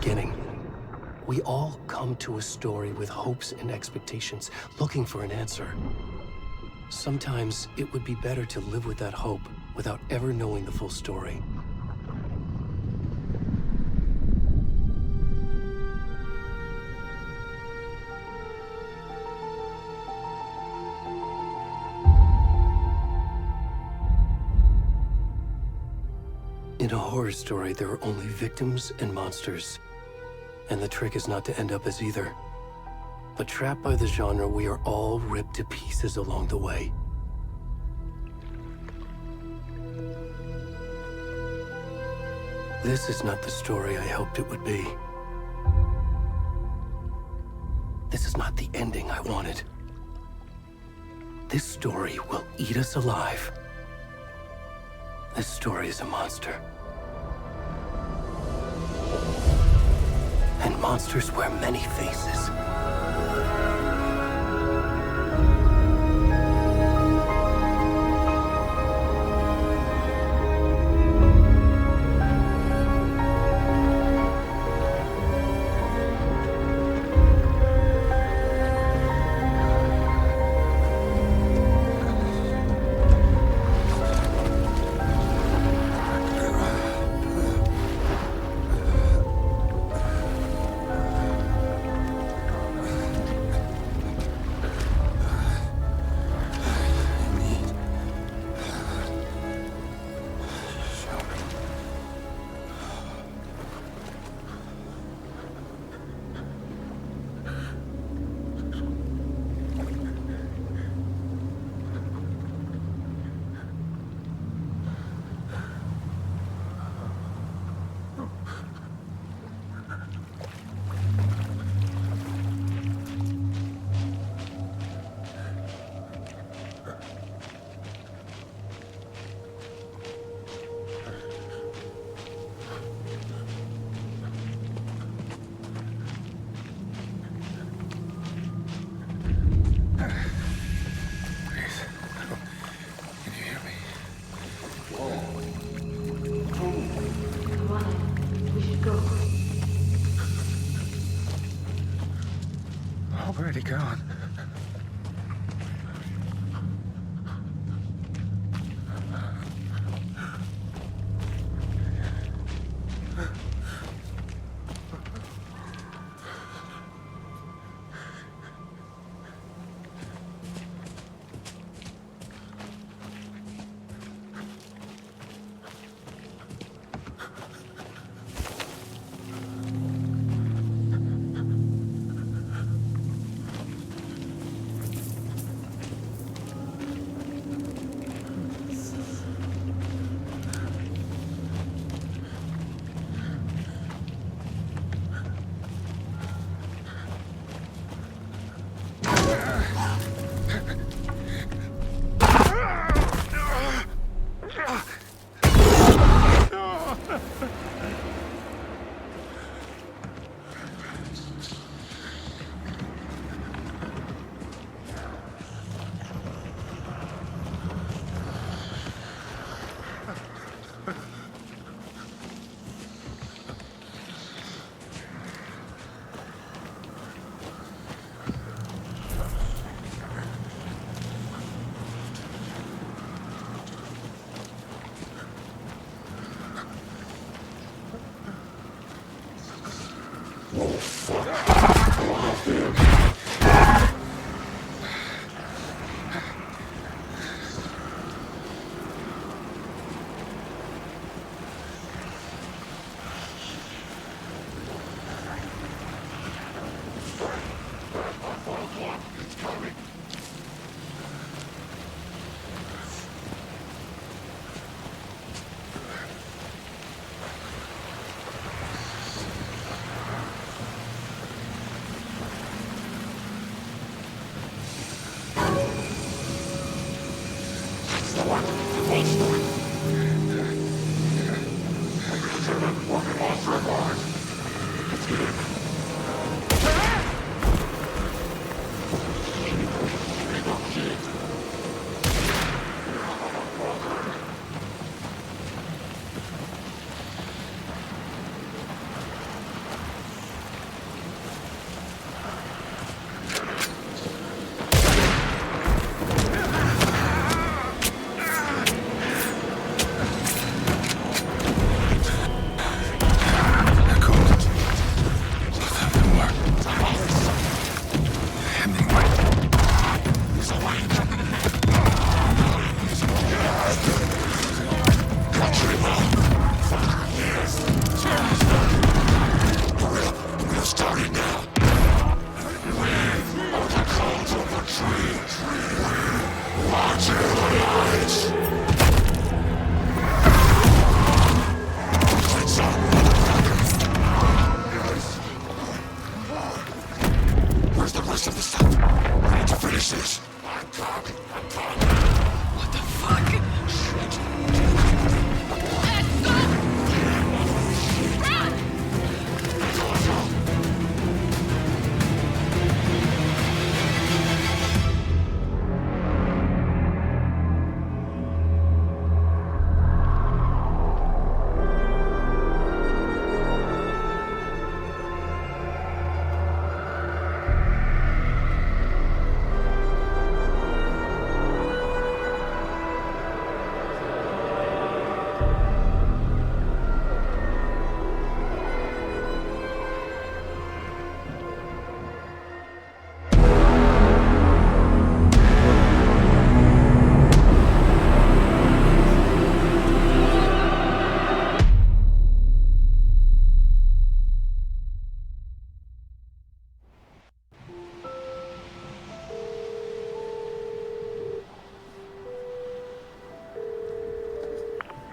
beginning. We all come to a story with hopes and expectations, looking for an answer. Sometimes it would be better to live with that hope without ever knowing the full story. In a horror story, there are only victims and monsters. And the trick is not to end up as either. But trapped by the genre, we are all ripped to pieces along the way. This is not the story I hoped it would be. This is not the ending I wanted. This story will eat us alive. This story is a monster. And monsters wear many faces. Where'd he gone? rest of the stuff. I need to finish this. What the fuck? Shit. Let's go! Run!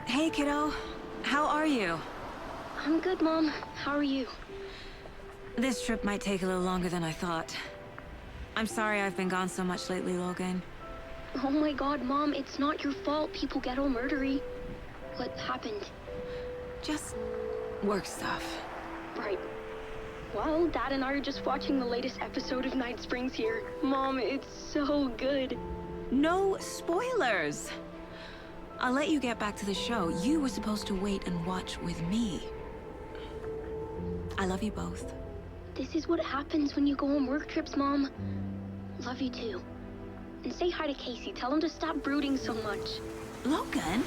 Hey, kiddo. How are you? I'm good, Mom. How are you? This trip might take a little longer than I thought. I'm sorry I've been gone so much lately, Logan. Oh my god, Mom, it's not your fault people get all murdery. What happened? Just work stuff. Right. Well, Dad and I are just watching the latest episode of Night Springs here. Mom, it's so good. No spoilers! I'll let you get back to the show. You were supposed to wait and watch with me. I love you both. This is what happens when you go on work trips, Mom. Love you too. And say hi to Casey. Tell him to stop brooding so much. Logan?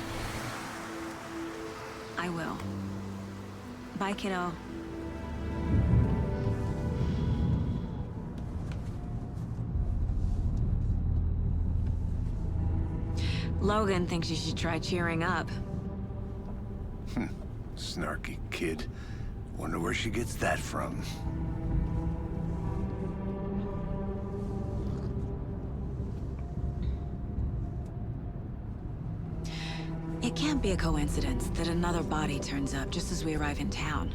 I will. Bye, kiddo. Logan thinks you should try cheering up. Snarky kid. Wonder where she gets that from. It can't be a coincidence that another body turns up just as we arrive in town.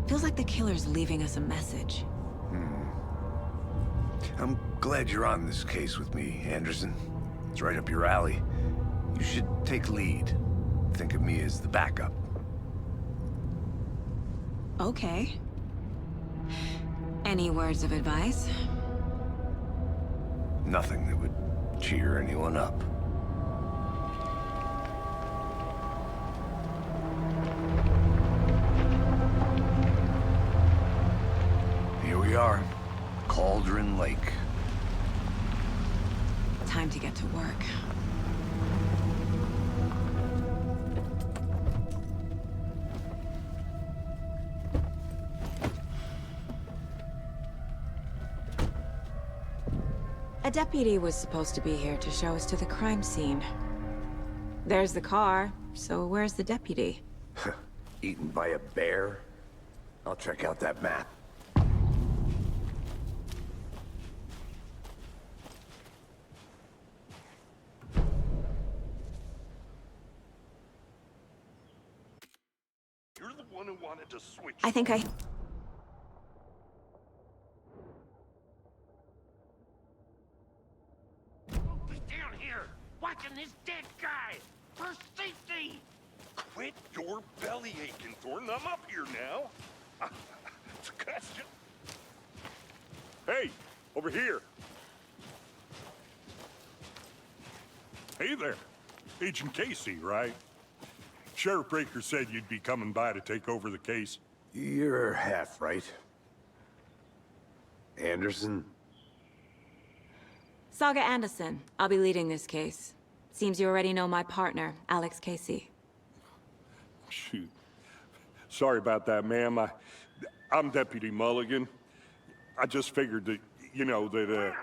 Feels like the killer's leaving us a message. I'm glad you're on this case with me, Anderson. It's right up your alley. You should take lead. Think of me as the backup. Okay. Any words of advice? Nothing that would cheer anyone up. Here we are. Cauldron Lake. Time to get to work. A deputy was supposed to be here to show us to the crime scene. There's the car, so where's the deputy? Eaten by a bear? I'll check out that map. You're the one who wanted to switch. I think I... Be down here, watching this dead guy. For safety. Quit your belly aching, Thornton. I'm up here now. It's a question. Hey, over here. Hey there. Agent Casey, right? Sheriff Breaker said you'd be coming by to take over the case. You're half right. Anderson? Saga Anderson. I'll be leading this case. Seems you already know my partner, Alex Casey. Shoot. Sorry about that, ma'am. I'm Deputy Mulligan. I just figured that, you know, that,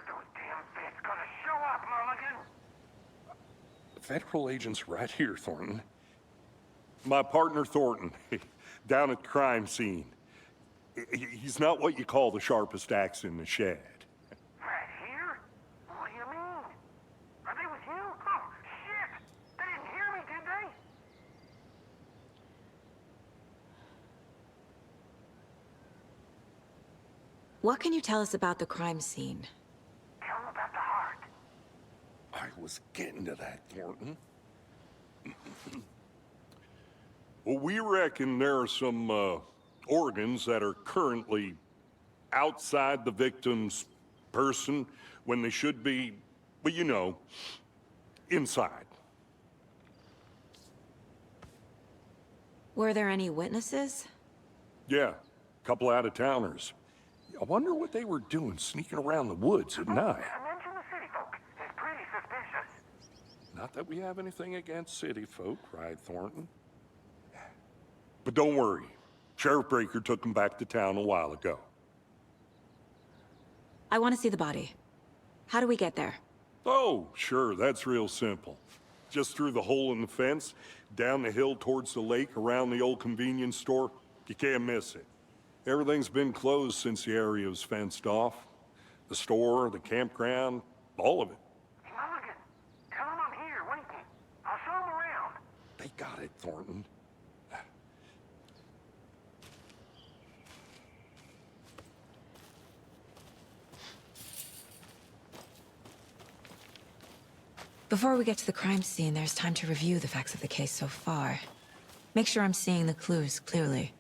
Federal agents right here, Thornton. My partner, Thornton, down at the crime scene. He's not what you call the sharpest axe in the shed. Right here? What do you mean? Are they with you? Oh, shit! They didn't hear me, did they? What can you tell us about the crime scene? Tell him about the heart. I was getting to that, Thornton. Well, we reckon there are some organs that are currently outside the victim's person when they should be, well, you know, inside. Were there any witnesses? Yeah, a couple out-of-towners. I wonder what they were doing sneaking around the woods at night. I mentioned the city folk. It's pretty suspicious. Not that we have anything against city folk, right, Thornton? But don't worry. Sheriff Breaker took them back to town a while ago. I want to see the body. How do we get there? Oh, sure, that's real simple. Just through the hole in the fence, down the hill towards the lake, around the old convenience store. You can't miss it. Everything's been closed since the area was fenced off. The store, the campground, all of it. Mulligan, tell him I'm here waiting. I'll show him around. They got it, Thornton. Before we get to the crime scene, there's time to review the facts of the case so far. Make sure I'm seeing the clues clearly.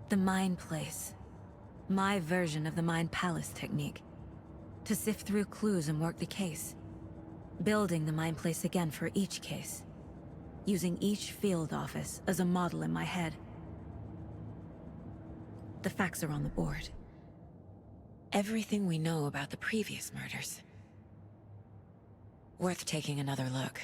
The Mind Place. My version of the Mind Palace technique. To sift through clues and work the case. Building the Mind Place again for each case. Using each field office as a model in my head. The facts are on the board. Everything we know about the previous murders. Worth taking another look.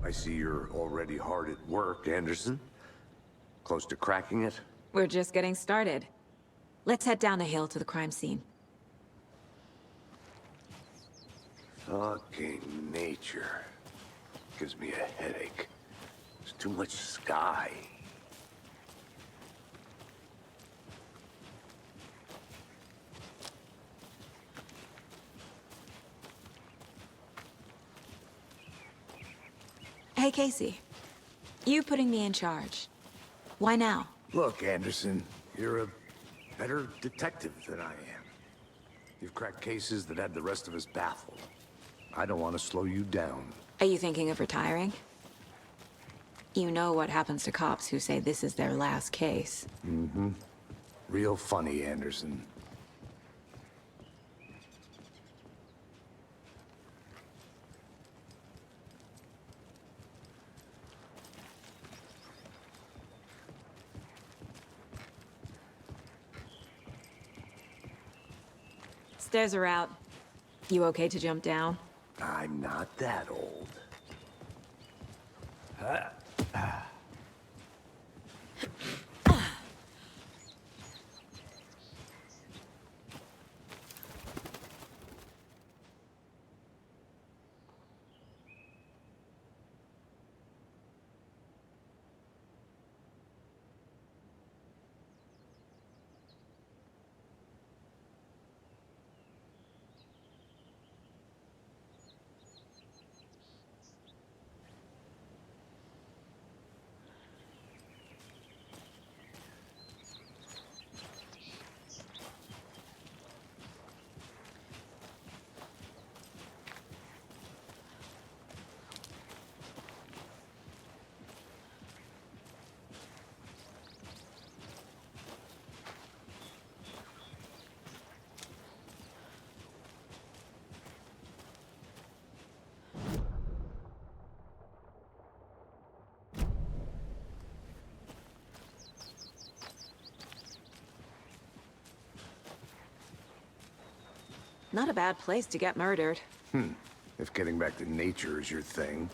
I see you're already hard at work, Anderson. Close to cracking it? We're just getting started. Let's head down the hill to the crime scene. Fucking nature. Gives me a headache. There's too much sky. Hey, Casey. You putting me in charge. Why now? Look, Anderson, you're a better detective than I am. You've cracked cases that had the rest of us baffled. I don't want to slow you down. Are you thinking of retiring? You know what happens to cops who say this is their last case. Mm-hmm. Real funny, Anderson. Stairs are out. You okay to jump down? I'm not that old. Not a bad place to get murdered. If getting back to nature is your thing.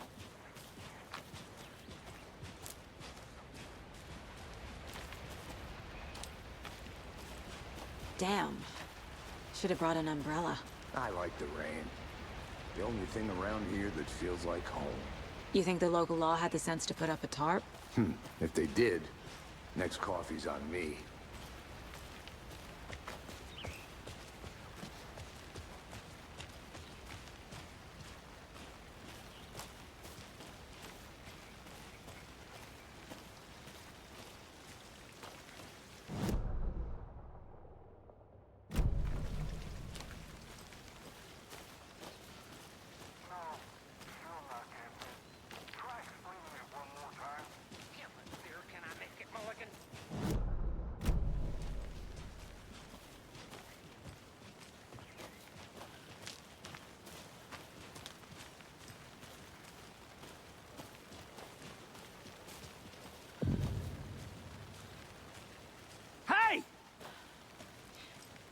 Damn. Should have brought an umbrella. I like the rain. The only thing around here that feels like home. You think the local law had the sense to put up a tarp? If they did, next coffee's on me.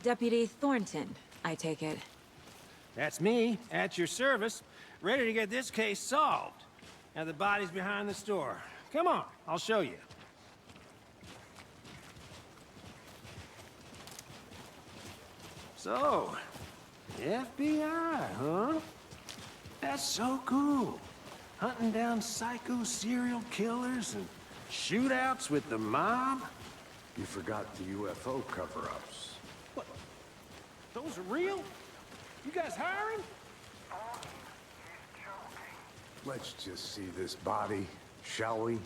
Deputy Thornton, I take it. That's me, at your service, ready to get this case solved. Now the body's behind the store. Come on, I'll show you. So, FBI, huh? That's so cool. Hunting down psycho serial killers and shootouts with the mob. You forgot the UFO cover-ups. What? Those are real? You guys hiring? Let's just see this body, shall we?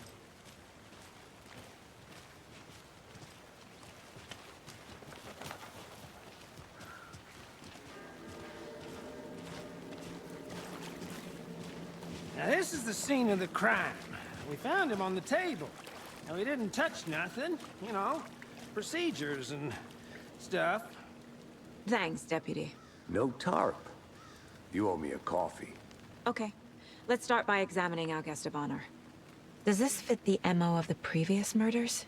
Now this is the scene of the crime. We found him on the table. Now he didn't touch nothing, you know, procedures and stuff. Thanks, Deputy. No tarp. You owe me a coffee. Okay. Let's start by examining our guest of honor. Does this fit the MO of the previous murders?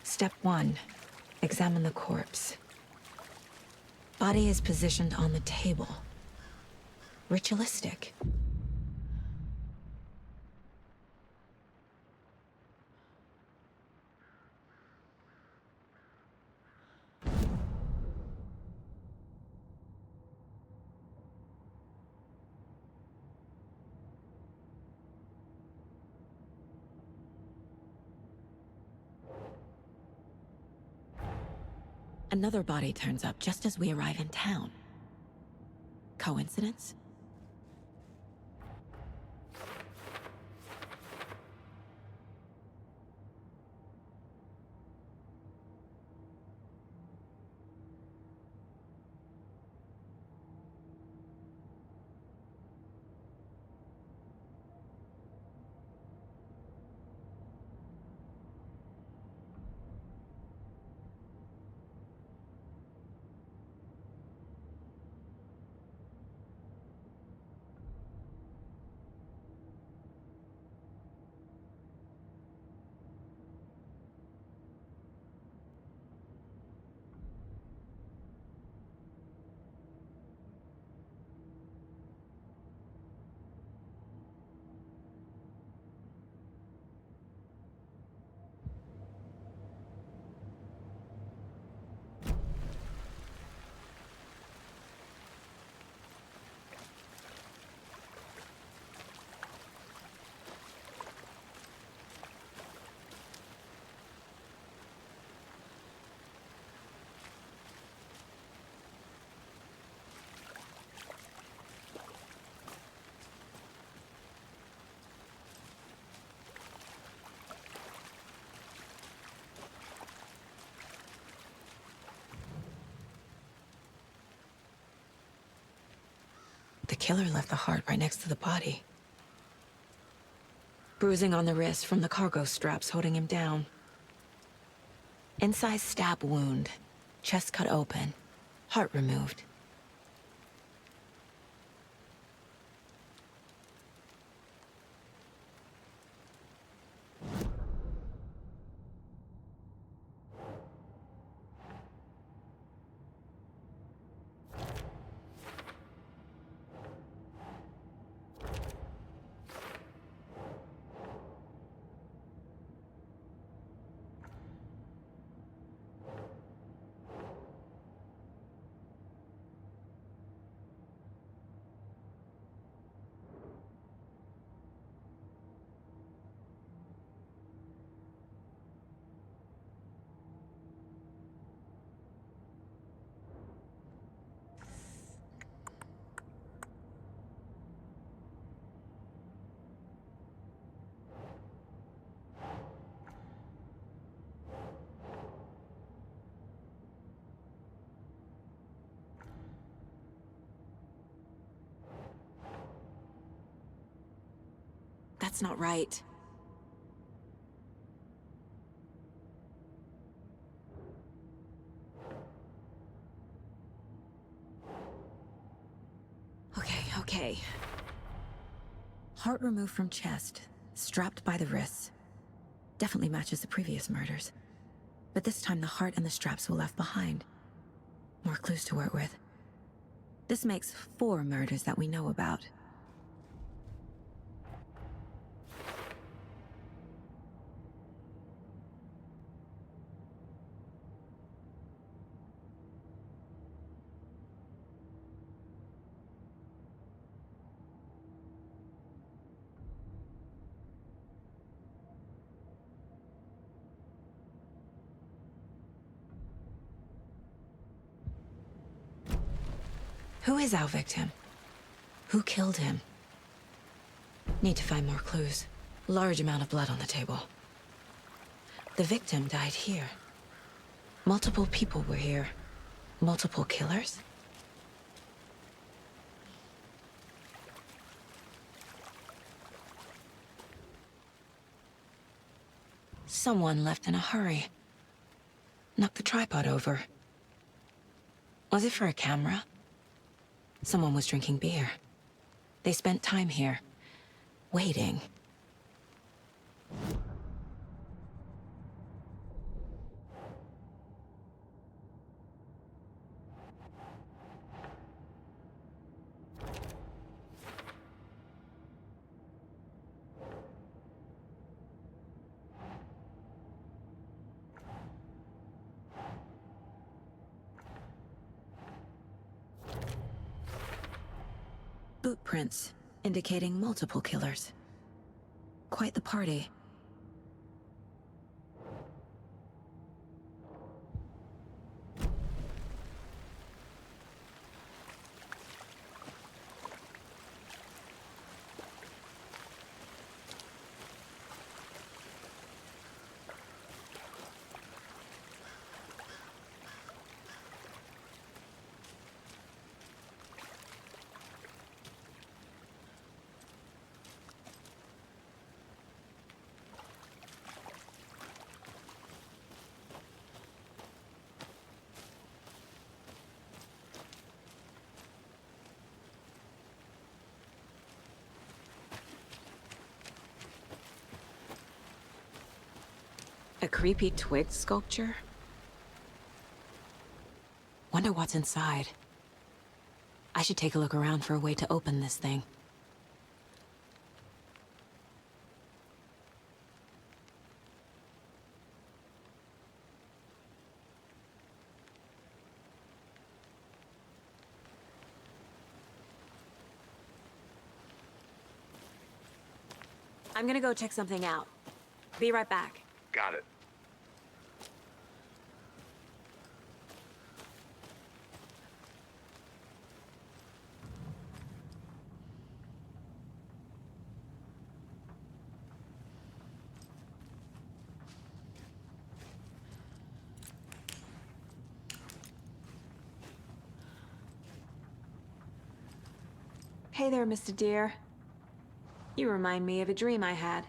Step 1. Examine the corpse. Body is positioned on the table. ritualistic. Another body turns up just as we arrive in town. Coincidence? The killer left the heart right next to the body. Bruising on the wrist from the cargo straps holding him down. Inside stab wound, chest cut open, heart removed. That's not right. Okay. Heart removed from chest, strapped by the wrists. Definitely matches the previous murders. But this time the heart and the straps were left behind. More clues to work with. This makes 4 murders that we know about. Who is our victim? Who killed him? Need to find more clues. Large amount of blood on the table. The victim died here. Multiple people were here. Multiple killers? Someone left in a hurry. Knocked the tripod over. Was it for a camera? Someone was drinking beer. They spent time here, waiting. boot prints indicating multiple killers. Quite the party. A creepy twig sculpture? Wonder what's inside. I should take a look around for a way to open this thing. I'm gonna go check something out. Be right back. Got it. Hey there, Mr. Deer. You remind me of a dream I had.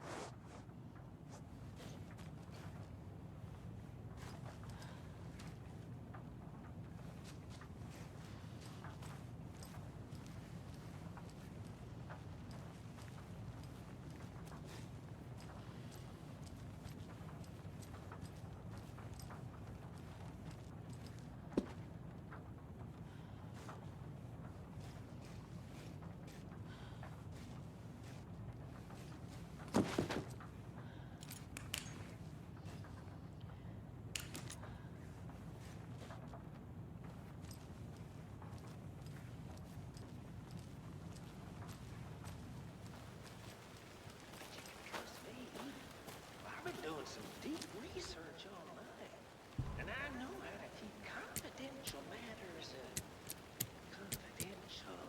I've been doing some deep research online, and I know how to keep confidential matters confidential.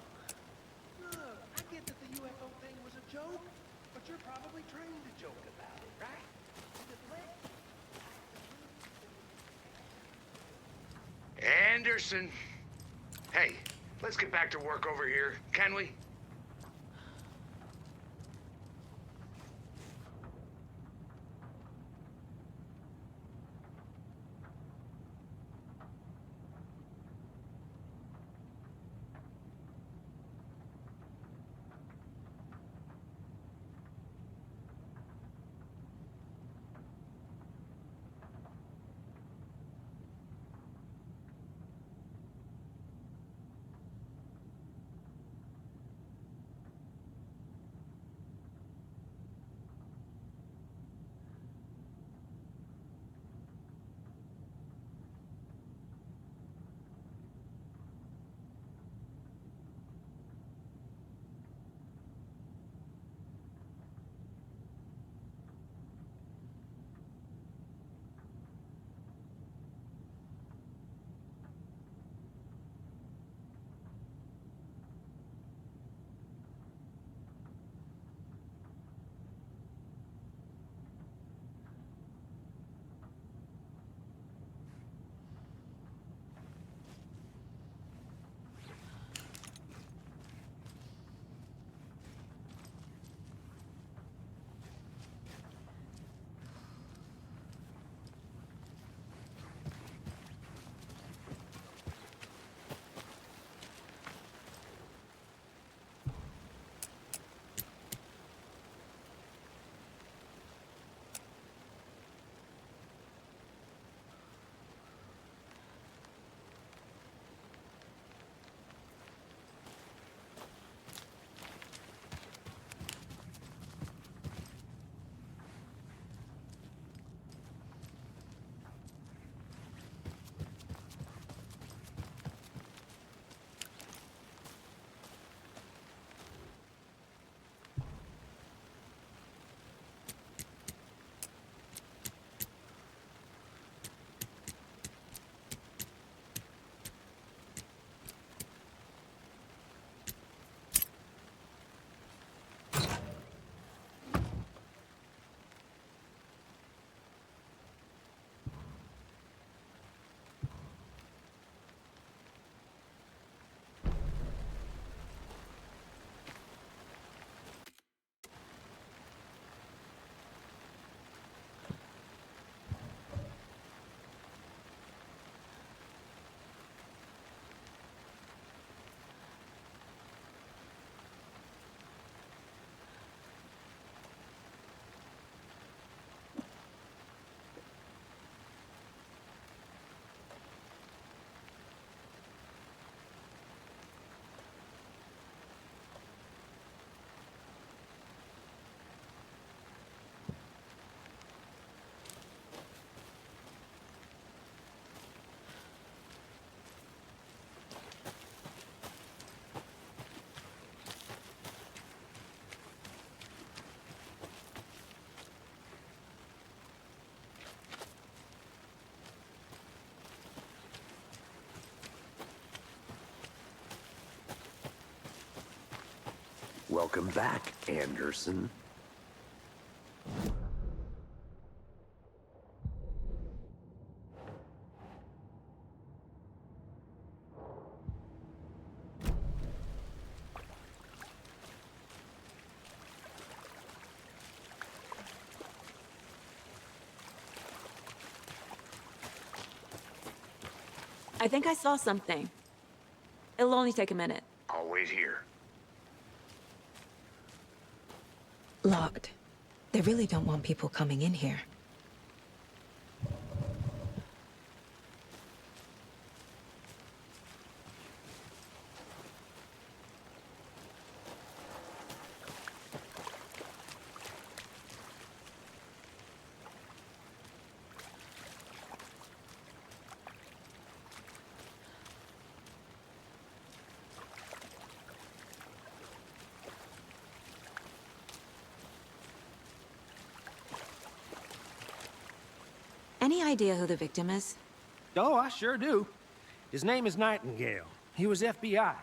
Look, I get that the UFO thing was a joke, but you're probably trained to joke about it, right? Anderson. Hey, let's get back to work over here, can we? Welcome back, Anderson. I think I saw something. It'll only take a minute. I'll wait here. Locked. They really don't want people coming in here. Any idea who the victim is? Oh, I sure do. His name is Nightingale. He was FBI.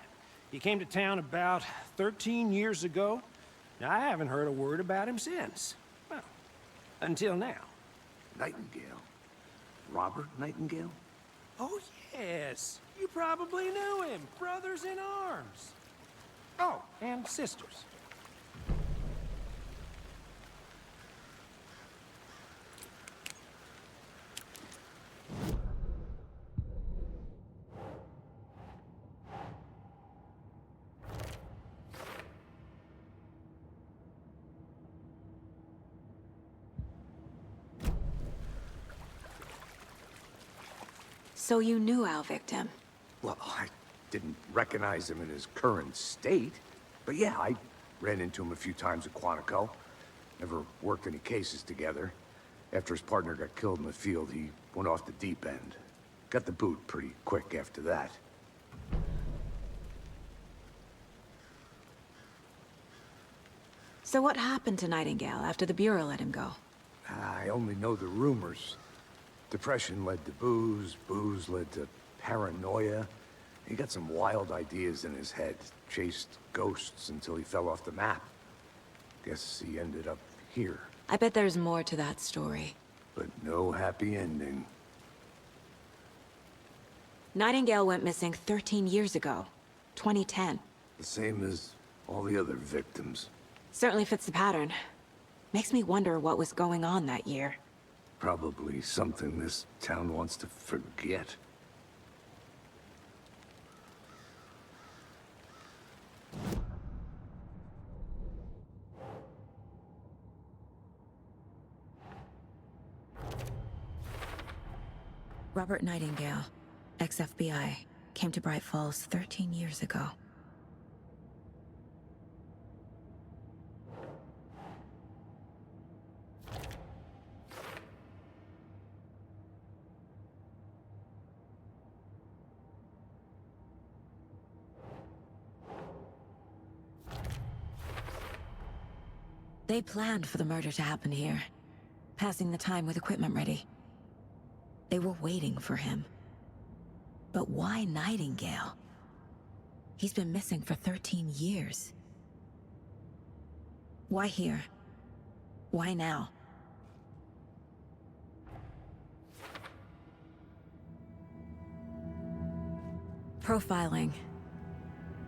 He came to town about 13 years ago. Now, I haven't heard a word about him since. Well, until now. Nightingale? Robert Nightingale? Oh, yes. You probably knew him. Brothers in arms. Oh, and sisters. So you knew our victim? Well, I didn't recognize him in his current state. But yeah, I ran into him a few times at Quantico. Never worked any cases together. After his partner got killed in the field, he went off the deep end. Got the boot pretty quick after that. So what happened to Nightingale after the Bureau let him go? I only know the rumors. Depression led to booze, booze led to paranoia. He got some wild ideas in his head, chased ghosts until he fell off the map. Guess he ended up here, I bet there's more to that story. but no happy ending. Nightingale went missing 13 years ago, 2010. The same as all the other victims. Certainly fits the pattern. Makes me wonder what was going on that year. Probably something this town wants to forget. Robert Nightingale, ex-FBI, came to Bright Falls 13 years ago. They planned for the murder to happen here, passing the time with equipment ready. They were waiting for him. But why Nightingale? He's been missing for 13 years. Why here? Why now? Profiling.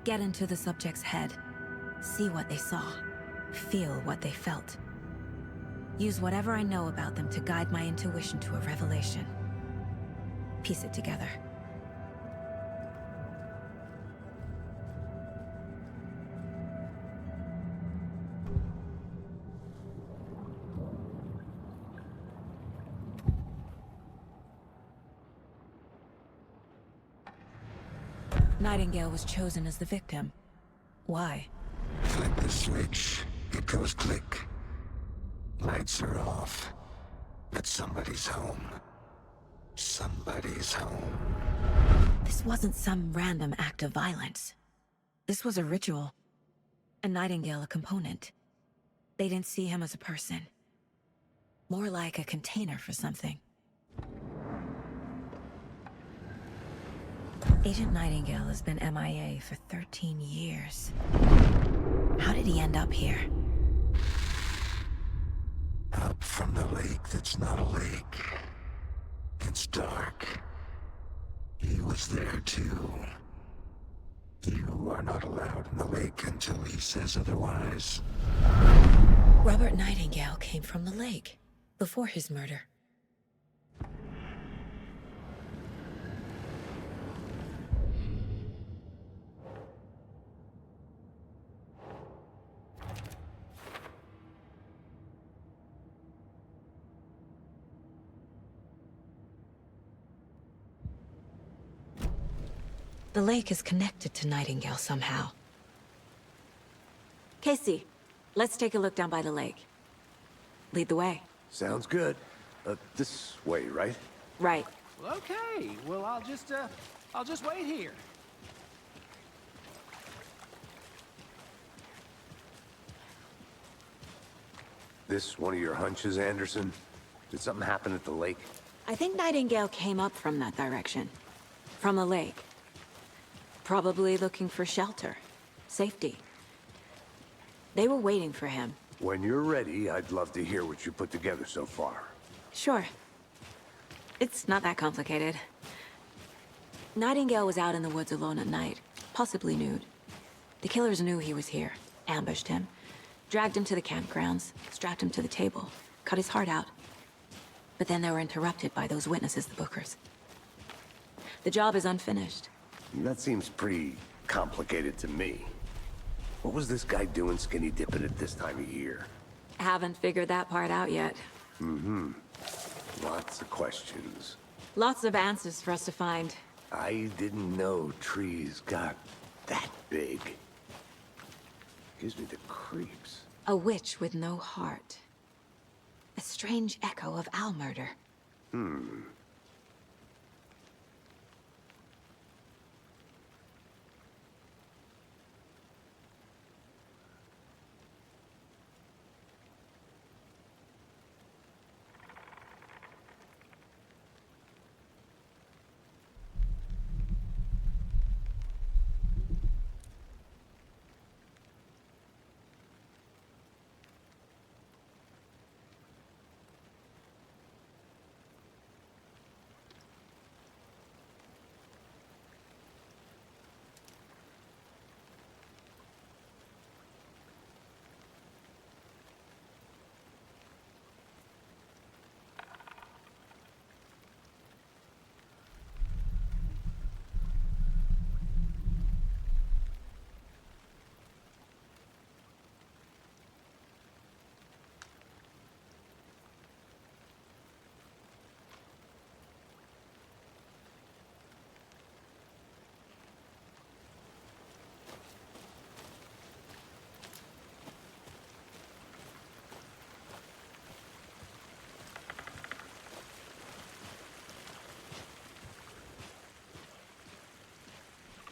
Get into the subject's head. See what they saw. Feel what they felt. Use whatever I know about them to guide my intuition to a revelation. Piece it together. Nightingale was chosen as the victim. Why? Flip the switch. It goes click. Lights are off. But somebody's home. Somebody's home. This wasn't some random act of violence. This was a ritual. And Nightingale a component. They didn't see him as a person. More like a container for something. Agent Nightingale has been MIA for 13 years. How did he end up here? Up from the lake that's not a lake. It's dark. He was there too. You are not allowed in the lake until he says otherwise. Robert Nightingale came from the lake, before his murder. The lake is connected to Nightingale somehow. Casey, let's take a look down by the lake. Lead the way. Sounds good. This way, right? Right. Well, okay. Well, I'll just wait here. This one of your hunches, Anderson? Did something happen at the lake? I think Nightingale came up from that direction. From the lake. Probably looking for shelter. Safety. They were waiting for him. When you're ready, I'd love to hear what you put together so far. Sure. It's not that complicated. Nightingale was out in the woods alone at night, possibly nude. The killers knew he was here, ambushed him, dragged him to the campgrounds, strapped him to the table, cut his heart out. But then they were interrupted by those witnesses, the Bookers. The job is unfinished. That seems pretty complicated to me. What was this guy doing skinny dipping at this time of year? Haven't figured that part out yet. Lots of questions. Lots of answers for us to find. I didn't know trees got that big. Gives me the creeps. A witch with no heart. A strange echo of Al murder.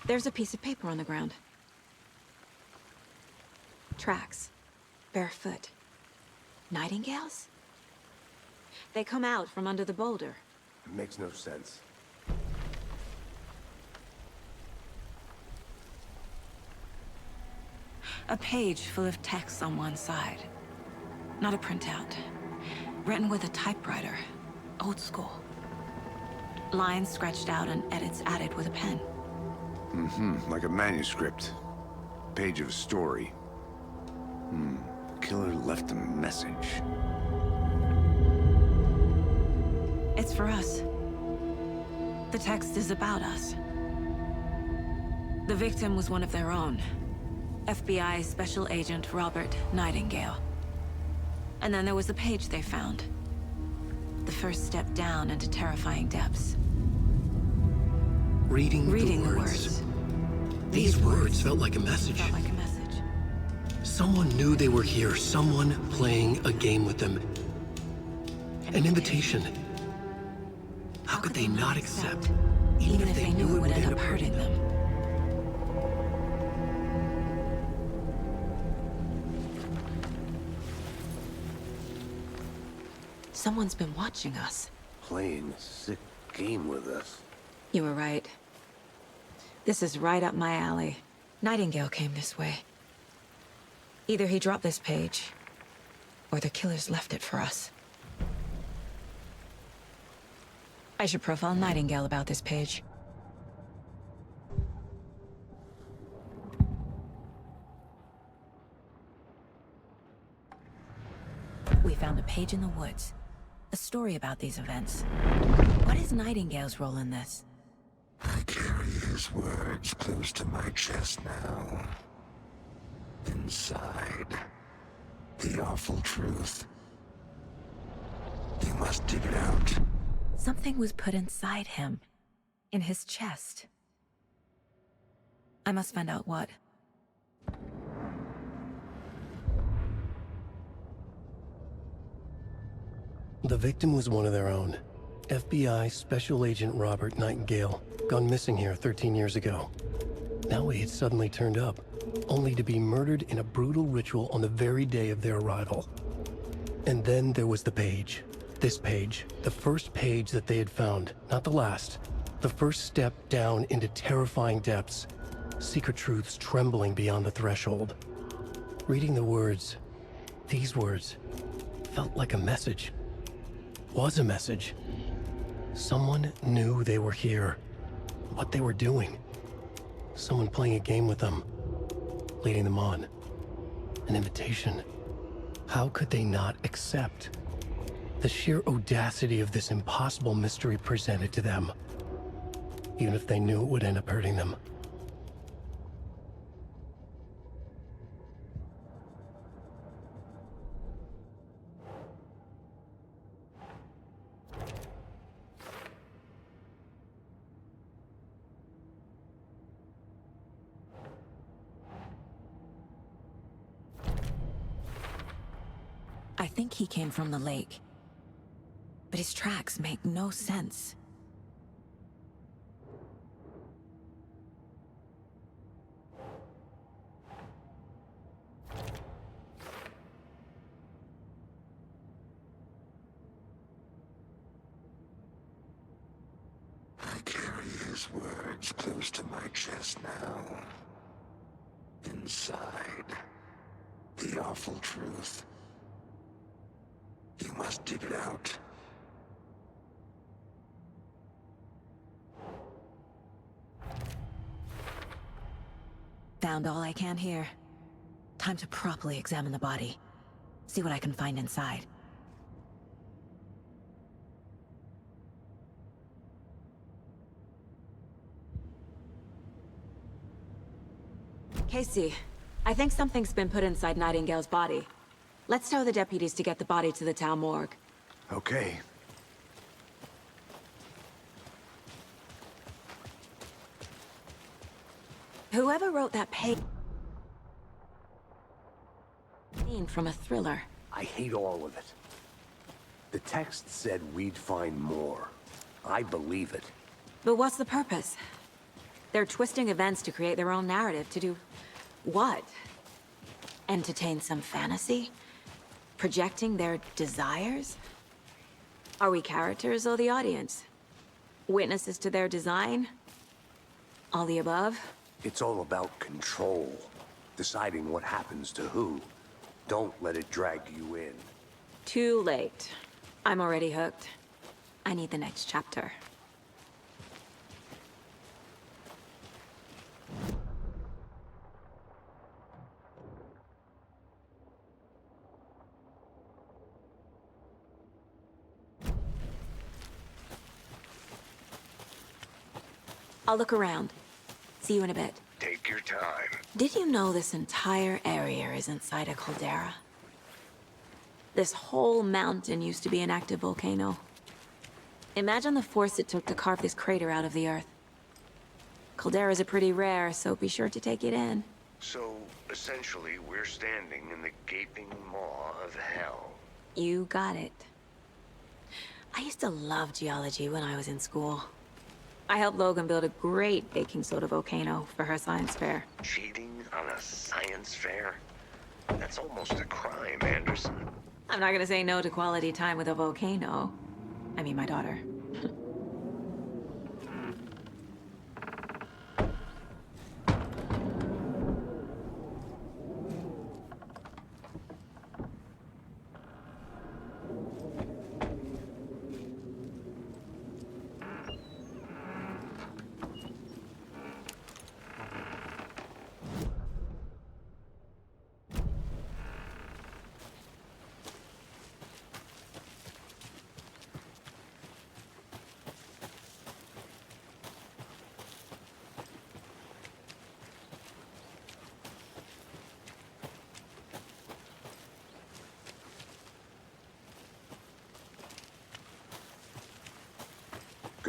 There's a piece of paper on the ground. Tracks. Barefoot. Nightingales? They come out from under the boulder. It makes no sense. A page full of text on one side. Not a printout. Written with a typewriter. Old school. Lines scratched out and edits added with a pen. Like a manuscript. Page of a story. Killer left a message. It's for us. The text is about us. The victim was one of their own. FBI Special Agent Robert Nightingale. And then there was the page they found. The first step down into terrifying depths. Reading the words. These words felt like a message. Felt like a message. Someone knew they were here, someone playing a game with them. An invitation. How could they not accept, even if they knew it would end up hurting them? Someone's been watching us. Playing a sick game with us. You were right. This is right up my alley. Nightingale came this way. Either he dropped this page, or the killers left it for us. I should profile Nightingale about this page. We found a page in the woods. A story about these events. What is Nightingale's role in this? I carry his words close to my chest now. Inside, the awful truth. You must dig it out. Something was put inside him. In his chest. I must find out what. The victim was one of their own. FBI Special Agent Robert Nightingale, gone missing here 13 years ago. Now he had suddenly turned up, only to be murdered in a brutal ritual on the very day of their arrival. And then there was the page. This page, the first page that they had found, not the last. The first step down into terrifying depths. Secret truths trembling beyond the threshold. Reading the words, these words, felt like a message. Was a message. Someone knew they were here. What they were doing. Someone playing a game with them. Leading them on. An invitation. How could they not accept? The sheer audacity of this impossible mystery presented to them. Even if they knew it would end up hurting them. I think he came from the lake. But his tracks make no sense. I carry his words close to my chest now. Inside, the awful truth. You must dig it out. Found all I can here. Time to properly examine the body. See what I can find inside. Casey, I think something's been put inside Nightingale's body. Let's tell the deputies to get the body to the town morgue. Okay. Whoever wrote that page from a thriller. I hate all of it. The text said we'd find more. I believe it. But what's the purpose? They're twisting events to create their own narrative to do what? Entertain some fantasy? Projecting their desires? Are we characters or the audience? Witnesses to their design? All the above? It's all about control. Deciding what happens to who. Don't let it drag you in. Too late. I'm already hooked. I need the next chapter. I'll look around. See you in a bit. Take your time. Did you know this entire area is inside a caldera? This whole mountain used to be an active volcano. Imagine the force it took to carve this crater out of the earth. Calderas are pretty rare, so be sure to take it in. So, essentially, we're standing in the gaping maw of hell. You got it. I used to love geology when I was in school. I helped Logan build a great baking soda volcano for her science fair. Cheating on a science fair? That's almost a crime, Anderson. I'm not gonna say no to quality time with a volcano. I mean, my daughter.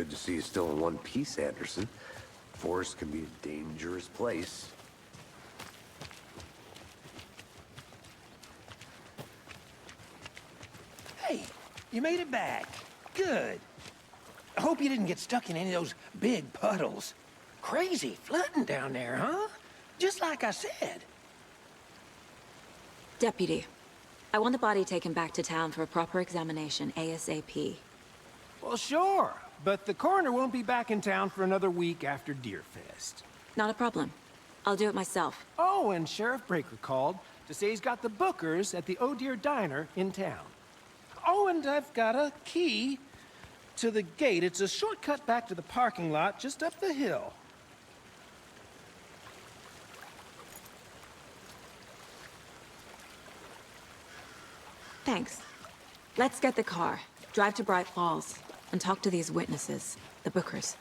Good to see you still in one piece, Anderson. Forest can be a dangerous place. Hey, you made it back. Good. I hope you didn't get stuck in any of those big puddles. Crazy flooding down there, huh? Just like I said. Deputy, I want the body taken back to town for a proper examination, ASAP. Well, sure. But the coroner won't be back in town for another week after Deerfest. Not a problem. I'll do it myself. Oh, and Sheriff Breaker called to say he's got the Bookers at the Oh Deer Diner in town. Oh, and I've got a key to the gate. It's a shortcut back to the parking lot just up the hill. Thanks. Let's get the car, drive to Bright Falls, and talk to these witnesses, the Bookers.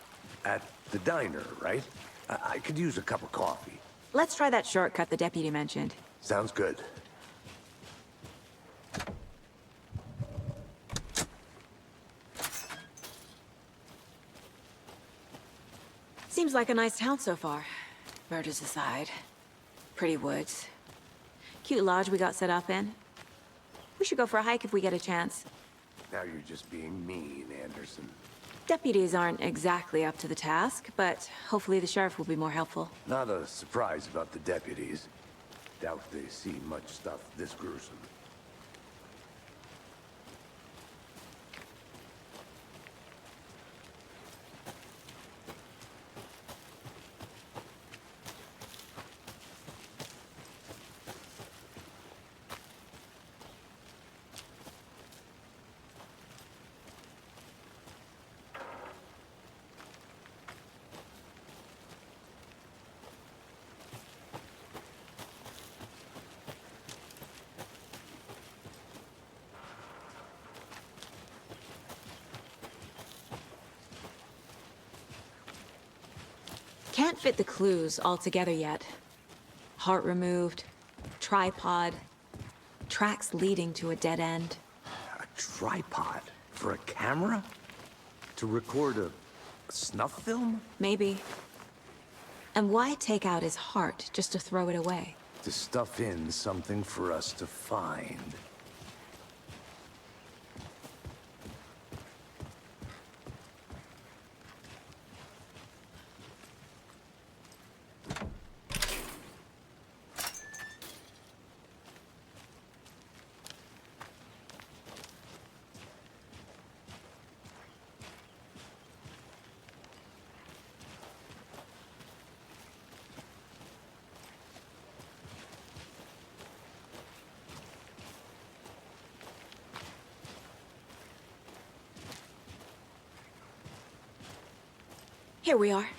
At the diner, right? I could use a cup of coffee. Let's try that shortcut the deputy mentioned. Sounds good. Seems like a nice town so far. Murders aside. Pretty woods. Cute lodge we got set up in. We should go for a hike if we get a chance. Now you're just being mean, Anderson. Deputies aren't exactly up to the task, but hopefully the sheriff will be more helpful. Not a surprise about the deputies. Doubt they see much stuff this gruesome. Can't fit the clues all together yet. Heart removed, tripod, tracks leading to a dead end. A tripod? For a camera? To record a snuff film? Maybe. And why take out his heart just to throw it away? To stuff in something for us to find. Here we are.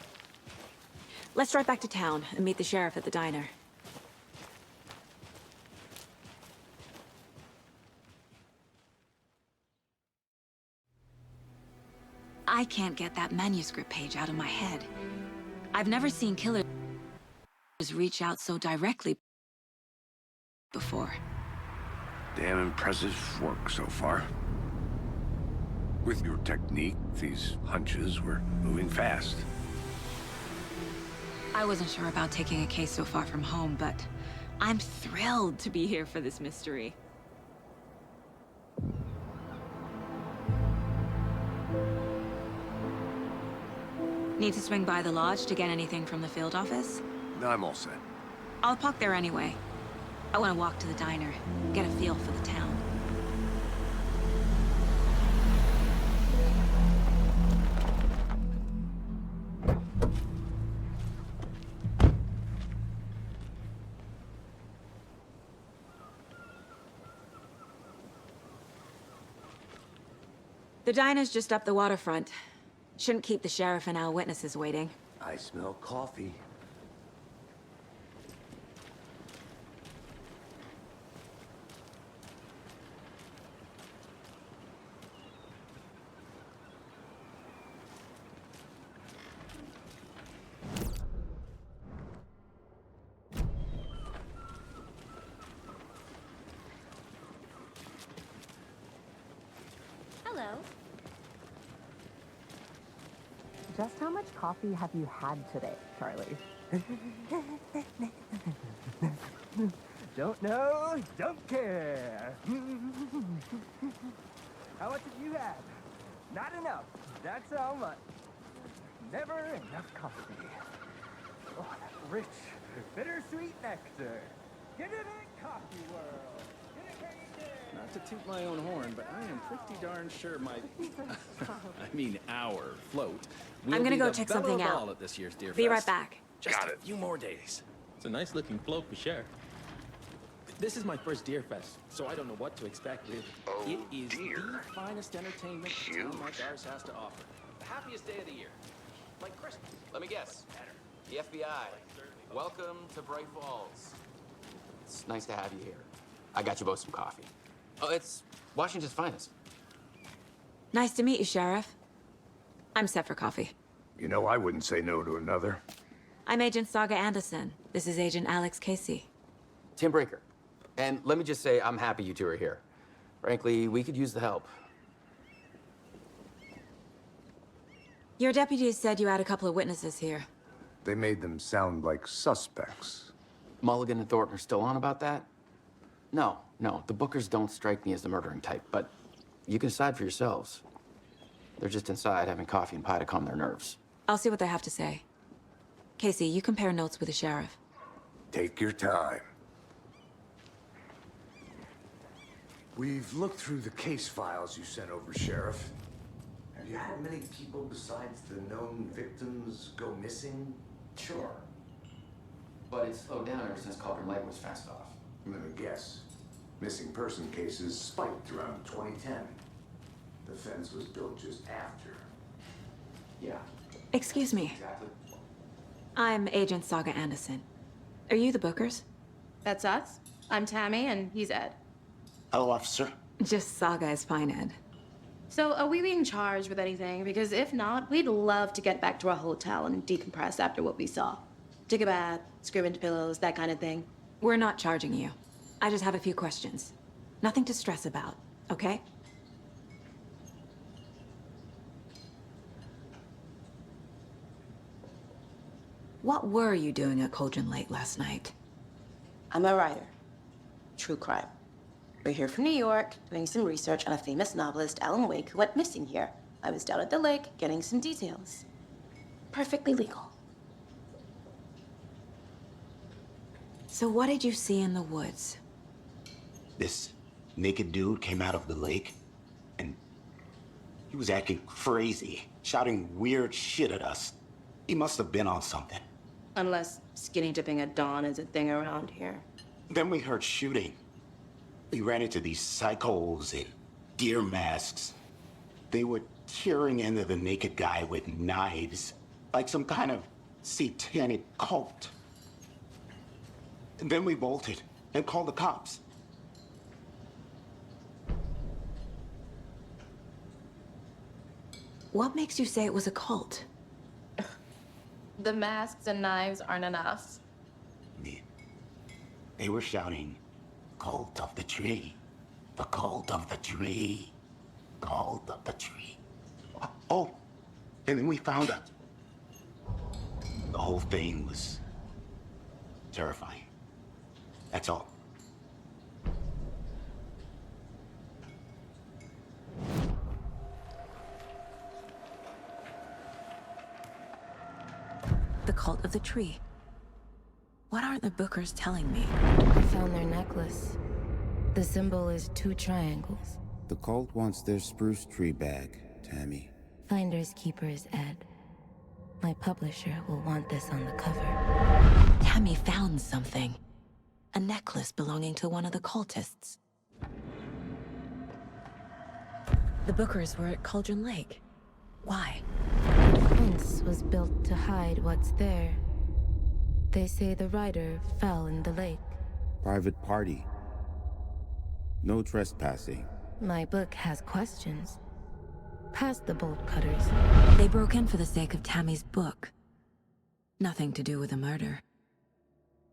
Let's drive back to town and meet the sheriff at the diner. I can't get that manuscript page out of my head. I've never seen killers reach out so directly before. Damn impressive work so far. With your technique, these hunches were moving fast. I wasn't sure about taking a case so far from home, but I'm thrilled to be here for this mystery. Need to swing by the lodge to get anything from the field office? No, I'm all set. I'll park there anyway. I want to walk to the diner, get a feel for the town. The diner's just up the waterfront. Shouldn't keep the sheriff and our witnesses waiting. I smell coffee. Hello. Just how much coffee have you had today, Charlie? Don't know, don't care. How much have you had? Not enough. That's how much. Never enough coffee. Oh, that rich, bittersweet nectar. Get it in, coffee world. Get it, Not to toot my own horn, but I am pretty darn sure my, our float will I'm gonna be go the check belle something of out. all at this year's Deer Be right Fest. back. Just a few more days. It's a nice looking float for sure. This is my first Deer Fest, so I don't know what to expect really. Oh, it is dear. the finest entertainment Huge. town like ours has to offer. The happiest day of the year. Like Christmas. Let me guess. The FBI. Welcome to Bright Falls. It's nice to have you here. I got you both some coffee. Oh, it's Washington's finest. Nice to meet you, Sheriff. I'm set for coffee. You know, I wouldn't say no to another. I'm Agent Saga Anderson. This is Agent Alex Casey. Tim Brinker. And let me just say, I'm happy you two are here. Frankly, we could use the help. Your deputies said you had a couple of witnesses here. They made them sound like suspects. Mulligan and Thornton are still on about that? No, the Bookers don't strike me as the murdering type, but you can decide for yourselves. They're just inside having coffee and pie to calm their nerves. I'll see what they have to say. Casey, you compare notes with the sheriff. Take your time. We've looked through the case files you sent over, Sheriff. Have you had many people besides the known victims go missing? Sure. But it's slowed down ever since Cauldron Lake was fenced off. Let me guess. Missing person cases spiked around 2010. The fence was built just after. Yeah. Excuse me. Exactly. I'm Agent Saga Anderson. Are you the Bookers? That's us. I'm Tammy, and he's Ed. Hello, officer. Just Saga is fine, Ed. So, are we being charged with anything? Because if not, we'd love to get back to our hotel and decompress after what we saw. Take a bath, scream into pillows, that kind of thing. We're not charging you. I just have a few questions. Nothing to stress about, okay? What were you doing at Cauldron Lake last night? I'm a writer. True crime. We're here from New York, doing some research on a famous novelist, Alan Wake, who went missing here. I was down at the lake, getting some details. Perfectly legal. So what did you see in the woods? This naked dude came out of the lake, and he was acting crazy, shouting weird shit at us. He must have been on something. Unless skinny dipping at dawn is a thing around here. Then we heard shooting. We ran into these psychos in deer masks. They were tearing into the naked guy with knives, like some kind of satanic cult. And then we bolted and called the cops. What makes you say it was a cult? The masks and knives aren't enough. They were shouting, "Cult of the tree, the cult of the tree, cult of the tree." Oh, and then we found out. The whole thing was terrifying. That's all. The cult of the tree. What aren't the Bookers telling me? I found their necklace. The symbol is 2 triangles. The cult wants their spruce tree back, Tammy. Finders keepers, Ed. My publisher will want this on the cover. Tammy found something. A necklace belonging to one of the cultists. The Bookers were at Cauldron Lake. Why? The fence was built to hide what's there. They say the rider fell in the lake. Private party. No trespassing. My book has questions. Past the bolt cutters. They broke in for the sake of Tammy's book. Nothing to do with a murder.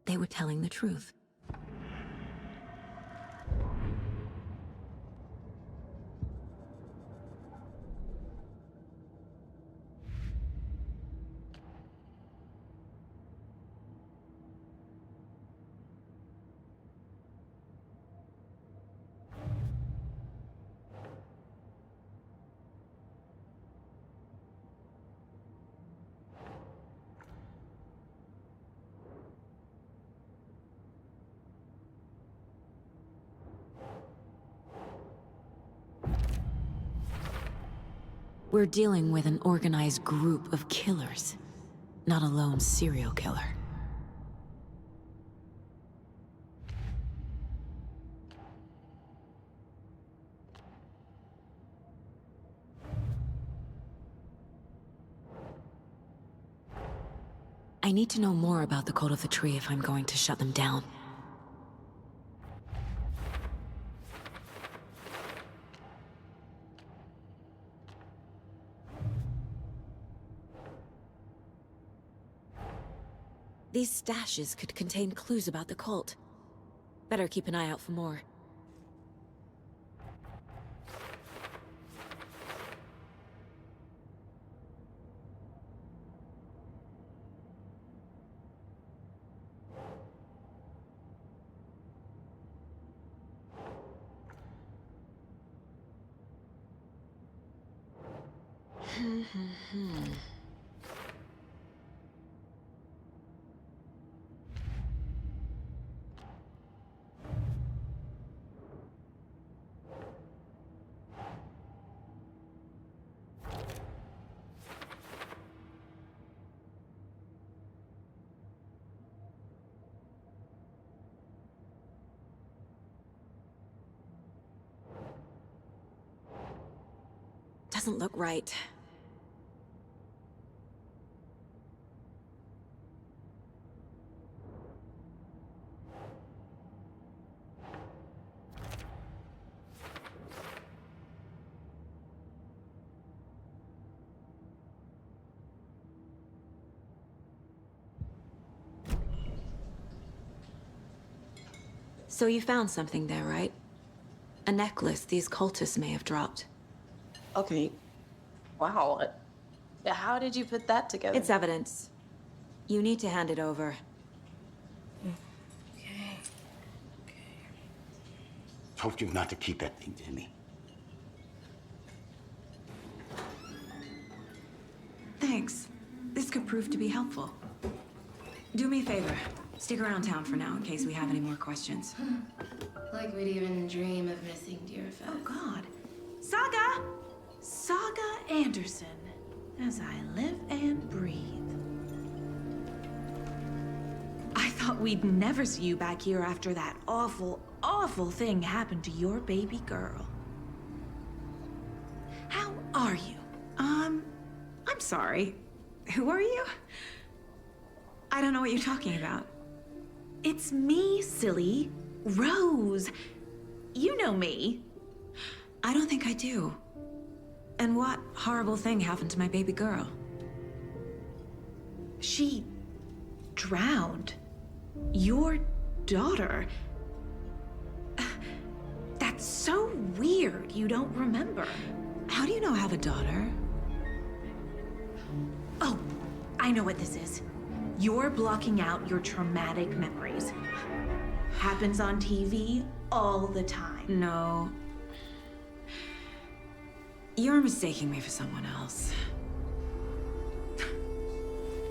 They were telling the truth. We're dealing with an organized group of killers, not a lone serial killer. I need to know more about the Cult of the Tree if I'm going to shut them down. These stashes could contain clues about the cult. Better keep an eye out for more. Doesn't look right. So you found something there, right? A necklace these cultists may have dropped. Okay. Wow. How did you put that together? It's evidence. You need to hand it over. Told you not to keep that thing, Timmy. Thanks. This could prove to be helpful. Do me a favor. Stick around town for now in case we have any more questions. Like we'd even dream of missing Deerfest. Oh, God. Saga! Saga Anderson. As I live and breathe. I thought we'd never see you back here after that awful, awful thing happened to your baby girl. How are you? I'm sorry. Who are you? I don't know what you're talking about. It's me, silly. Rose. You know me. I don't think I do. And what horrible thing happened to my baby girl? She drowned. Your daughter. That's so weird you don't remember. How do you know I have a daughter? Oh, I know what this is. You're blocking out your traumatic memories. Happens on TV all the time. No. You're mistaking me for someone else.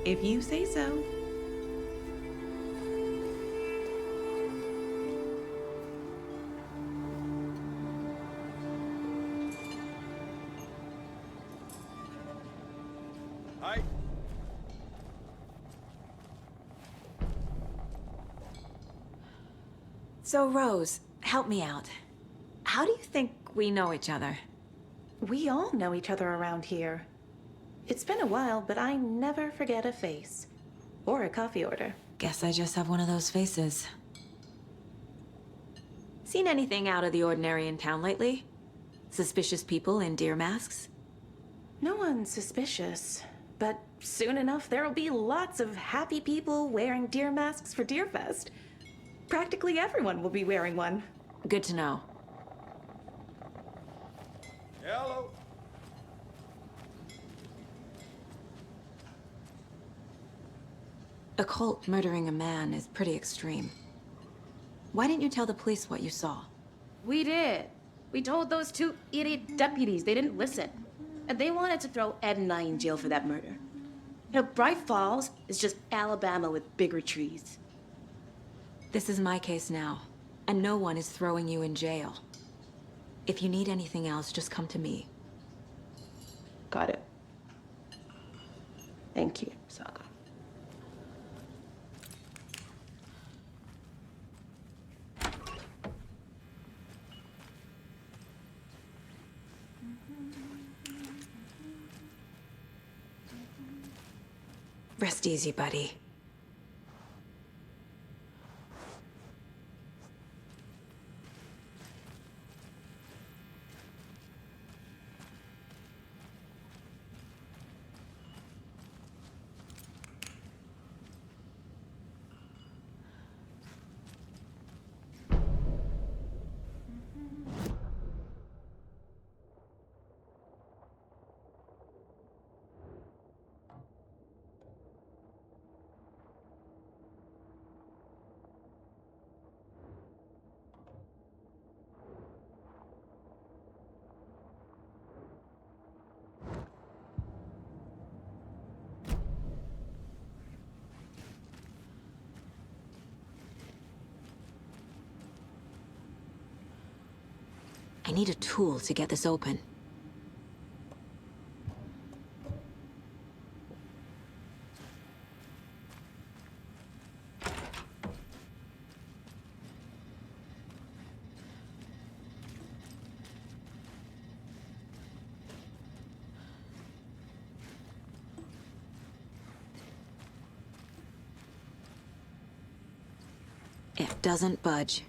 If you say so. Hi. So, Rose, help me out. How do you think we know each other? We all know each other around here. It's been a while, but I never forget a face. Or a coffee order. Guess I just have one of those faces. Seen anything out of the ordinary in town lately? Suspicious people in deer masks? No one's suspicious. But soon enough, there'll be lots of happy people wearing deer masks for Deerfest. Practically everyone will be wearing one. Good to know. Hello. A cult murdering a man is pretty extreme. Why didn't you tell the police what you saw? We did. We told those two idiot deputies. They didn't listen. And they wanted to throw Ed and I in jail for that murder. You know, Bright Falls is just Alabama with bigger trees. This is my case now, and no one is throwing you in jail. If you need anything else, just come to me. Got it. Thank you, Saga. Rest easy, buddy. I need a tool to get this open. It doesn't budge.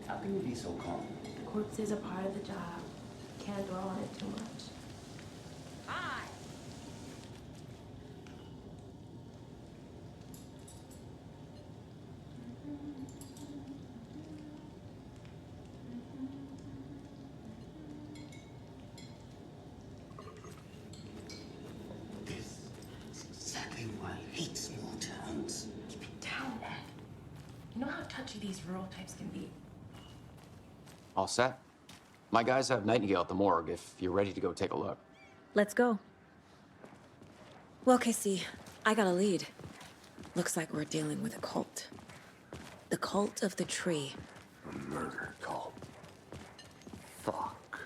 How can you be so calm? The corpse is a part of the job. Can't dwell on it too much. Hi. This is exactly why I hate small towns. Keep it down, Ed. You know how touchy these rural types can be. All set? My guys have Nightingale at the morgue if you're ready to go take a look. Let's go. Well, Casey, I got a lead. Looks like we're dealing with a cult. The Cult of the Tree. A murder cult. Fuck.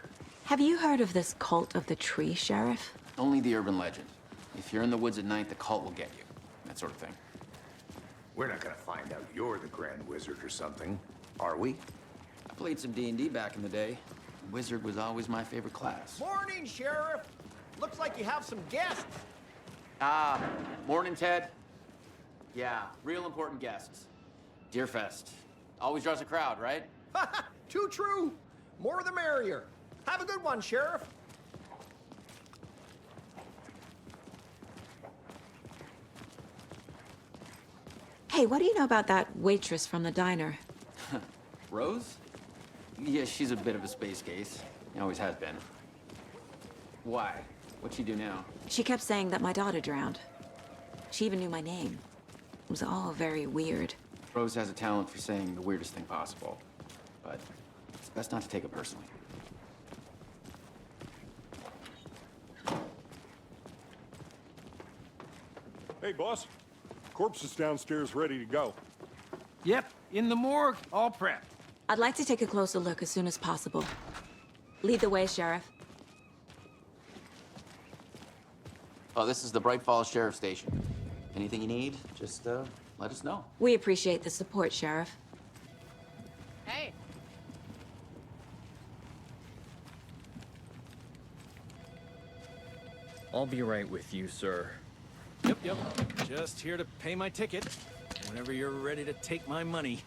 Have you heard of this Cult of the Tree, Sheriff? Only the urban legend. If you're in the woods at night, the cult will get you. That sort of thing. We're not gonna find out you're the Grand Wizard or something, are we? I played some D&D back in the day. Wizard was always my favorite class. Morning, Sheriff. Looks like you have some guests. Ah, morning, Ted. Yeah, real important guests. Deerfest. Always draws a crowd, right? Too true. More the merrier. Have a good one, Sheriff. Hey, what do you know about that waitress from the diner? Rose? Yeah, she's a bit of a space case. Always has been. Why? What'd she do now? She kept saying that my daughter drowned. She even knew my name. It was all very weird. Rose has a talent for saying the weirdest thing possible. But it's best not to take it personally. Hey, boss. Corpse is downstairs ready to go. Yep, in the morgue, all prepped. I'd like to take a closer look as soon as possible. Lead the way, Sheriff. Oh, this is the Bright Falls Sheriff Station. Anything you need, just let us know. We appreciate the support, Sheriff. Hey. I'll be right with you, sir. Yep. Just here to pay my ticket. Whenever you're ready to take my money.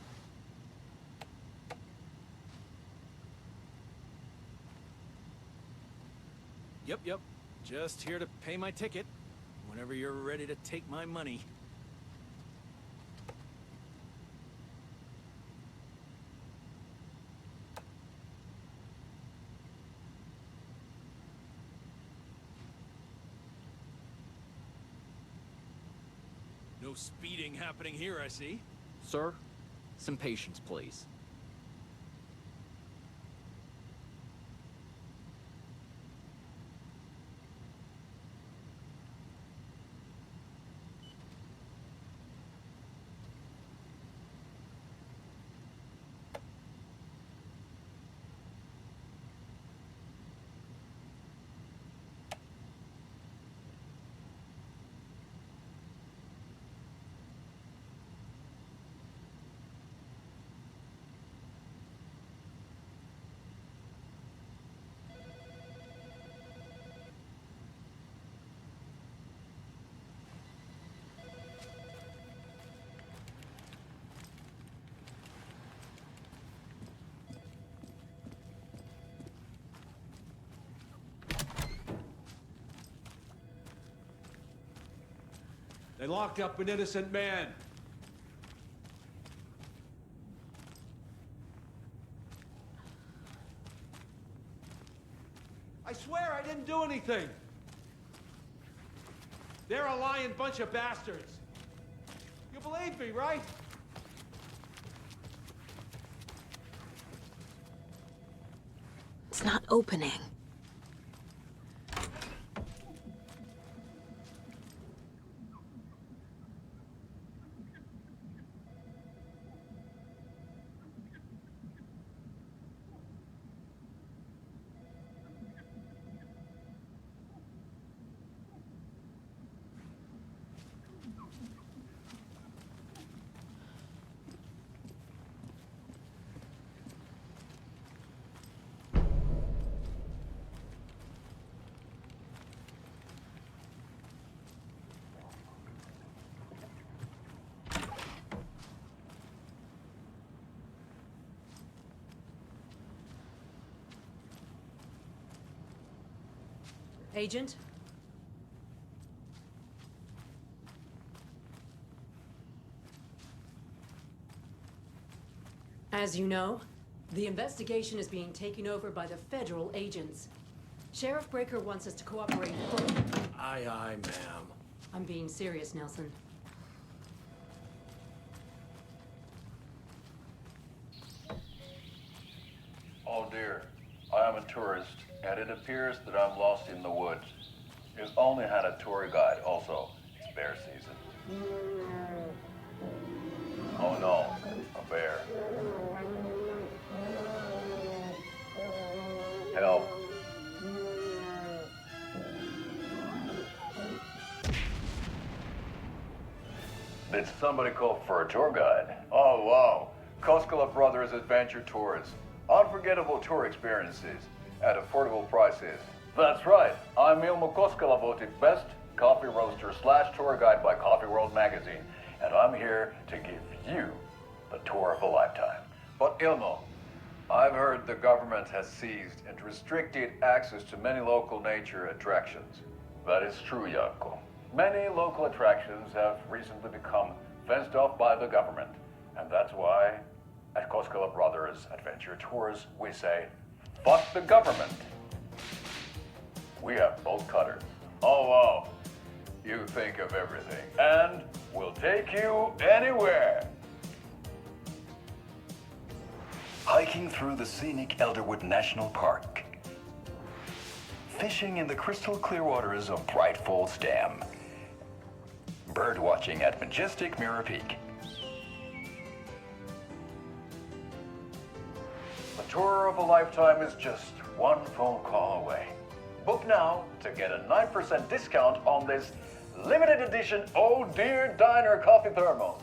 Yep. Just here to pay my ticket. Whenever you're ready to take my money. No speeding happening here, I see. Sir, some patience, please. They locked up an innocent man. I swear I didn't do anything. They're a lying bunch of bastards. You believe me, right? It's not opening. Agent? As you know, the investigation is being taken over by the federal agents. Sheriff Breaker wants us to cooperate fully. Aye, aye, ma'am. I'm being serious, Nelson. Oh dear, I am a tourist, and it appears that I'm lost in the woods. You've only had a tour guide, also. It's bear season. Oh no, a bear. Help. Did somebody call for a tour guide? Oh wow, Koskela Brothers Adventure Tours. Unforgettable tour experiences at affordable prices. That's right, I'm Ilmo Koskela, voted best coffee roaster / tour guide by Coffee World magazine, and I'm here to give you the tour of a lifetime. But Ilmo, I've heard the government has seized and restricted access to many local nature attractions. That is true, Jaakko. Many local attractions have recently become fenced off by the government, and that's why at Koskela Brothers Adventure Tours, we say, fuck the government. We have bolt cutters. Oh, wow. You think of everything. And we'll take you anywhere. Hiking through the scenic Elderwood National Park. Fishing in the crystal clear waters of Bright Falls Dam. Bird watching at majestic Mirror Peak. The tour of a lifetime is just one phone call away. Book now to get a 9% discount on this limited edition Oh Dear Diner coffee thermos.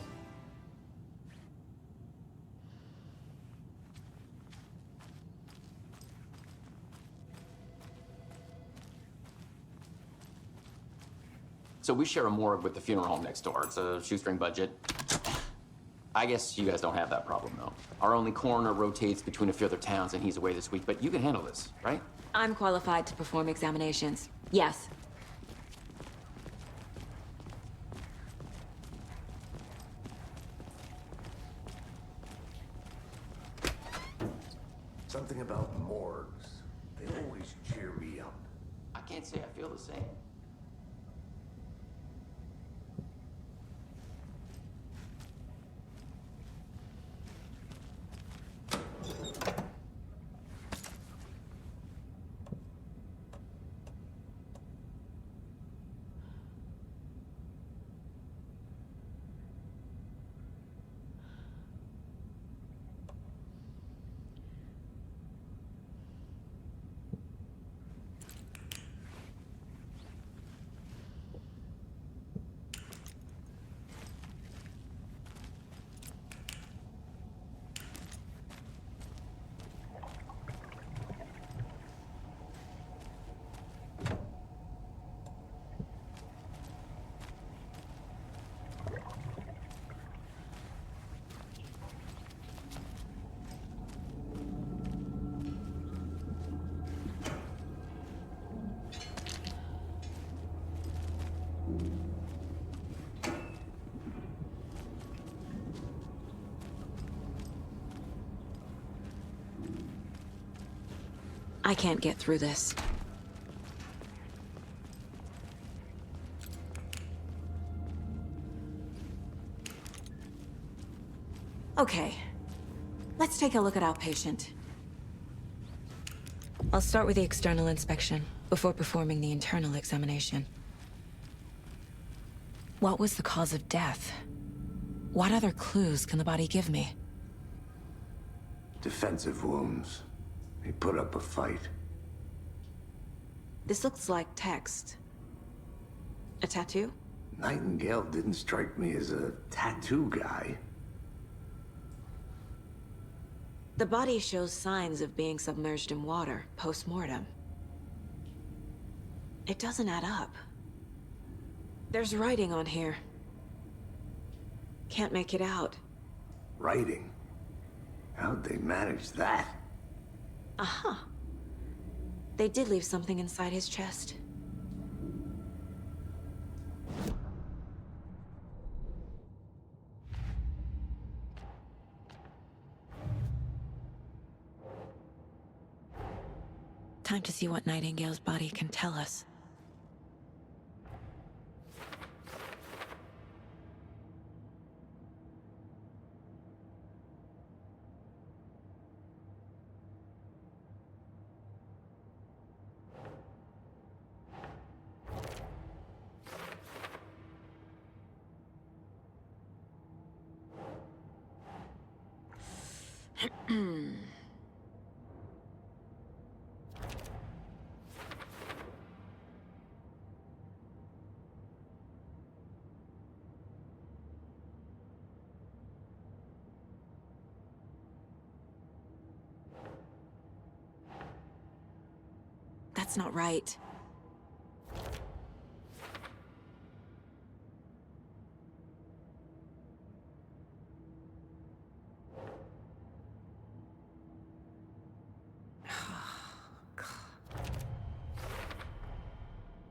So we share a morgue with the funeral home next door. It's a shoestring budget. I guess you guys don't have that problem, though. Our only coroner rotates between a few other towns, and he's away this week, but you can handle this, right? I'm qualified to perform examinations. Yes. Something about morgues. They always cheer me up. I can't say I feel the same. I can't get through this. Okay. Let's take a look at outpatient. I'll start with the external inspection, before performing the internal examination. What was the cause of death? What other clues can the body give me? Defensive wounds. He put up a fight. This looks like text. A tattoo? Nightingale didn't strike me as a tattoo guy. The body shows signs of being submerged in water, post-mortem. It doesn't add up. There's writing on here. Can't make it out. Writing? How'd they manage that? Uh-huh. They did leave something inside his chest. Time to see what Nightingale's body can tell us. That's not right.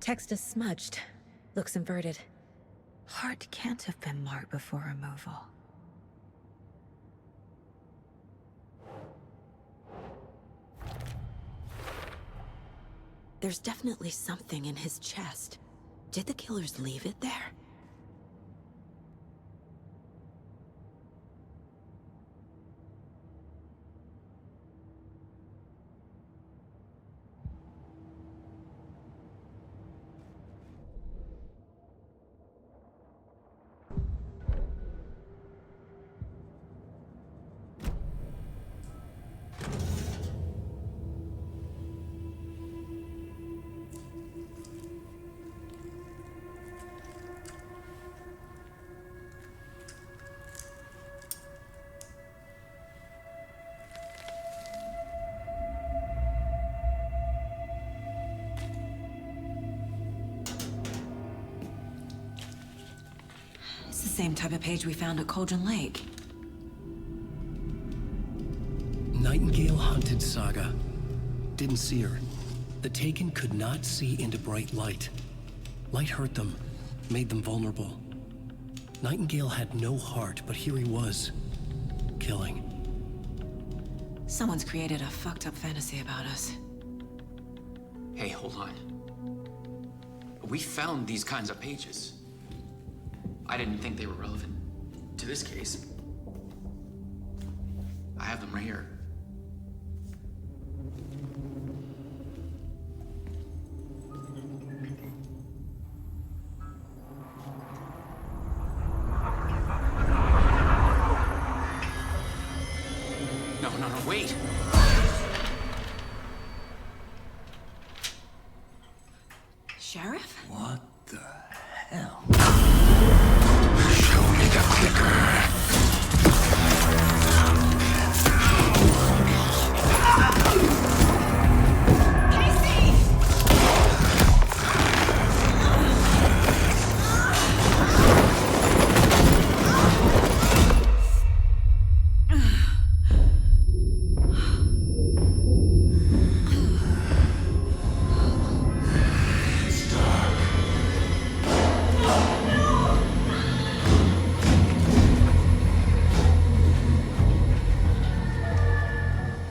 Text is smudged. Looks inverted. Heart can't have been marked before removal. There's definitely something in his chest. Did the killers leave it there? It's the same type of page we found at Cauldron Lake. Nightingale hunted Saga. Didn't see her. The Taken could not see into bright light. Light hurt them, made them vulnerable. Nightingale had no heart, but here he was, killing. Someone's created a fucked up fantasy about us. Hey, hold on. We found these kinds of pages. I didn't think they were relevant to this case. I have them right here. No, wait! Sheriff? What the hell? Show me the clicker.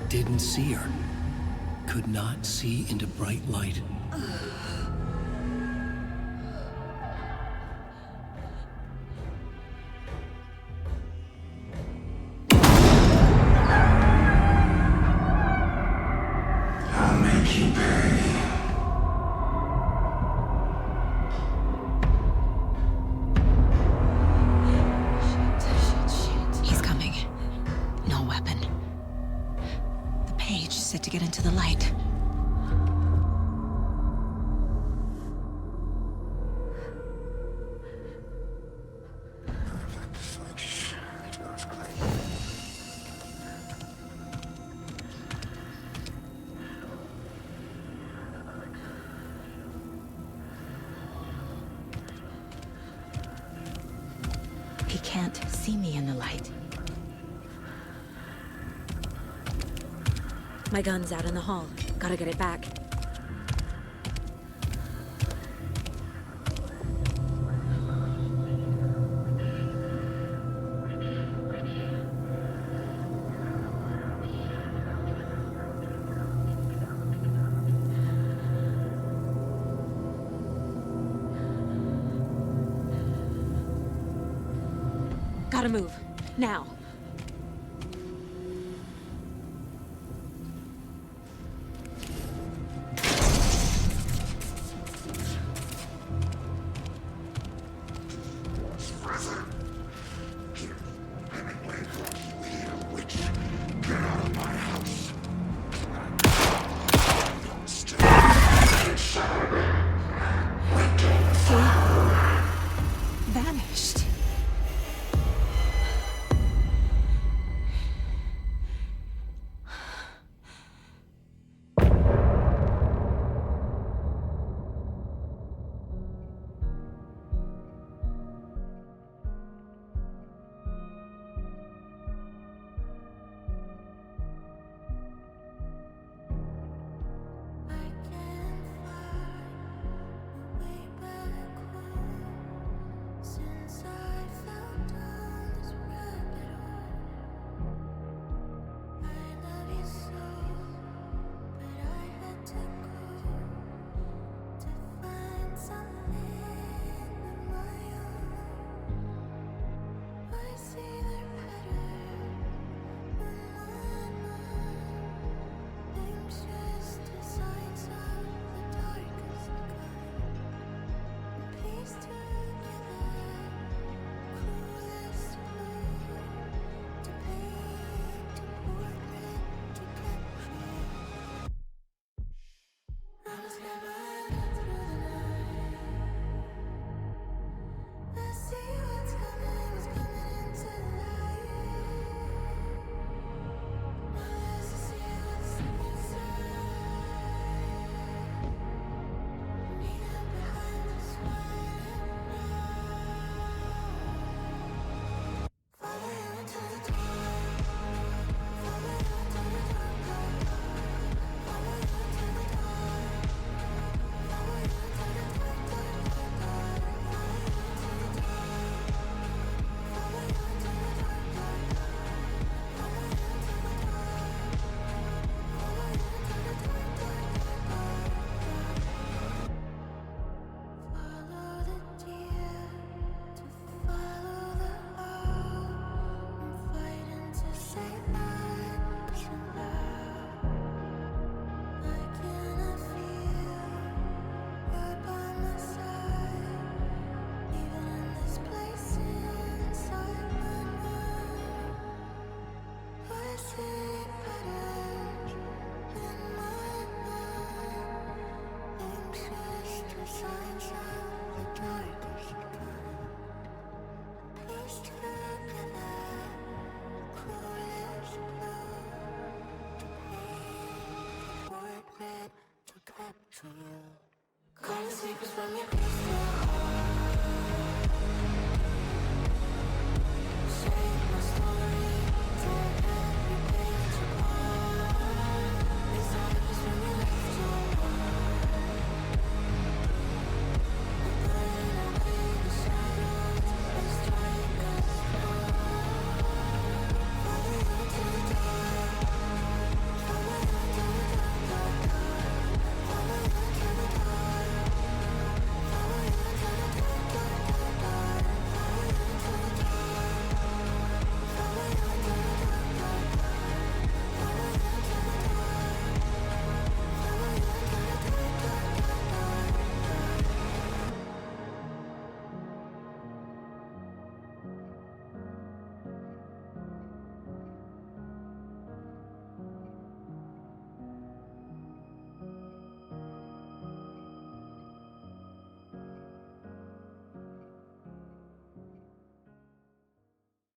Didn't see her. could not see into bright light. I'll make you pay. He's coming. No weapon. The page said to get into the light. He can't see me in the light. My gun's out in the hall. Gotta get it back. Gotta move. Now. Vanished. Calling secrets from your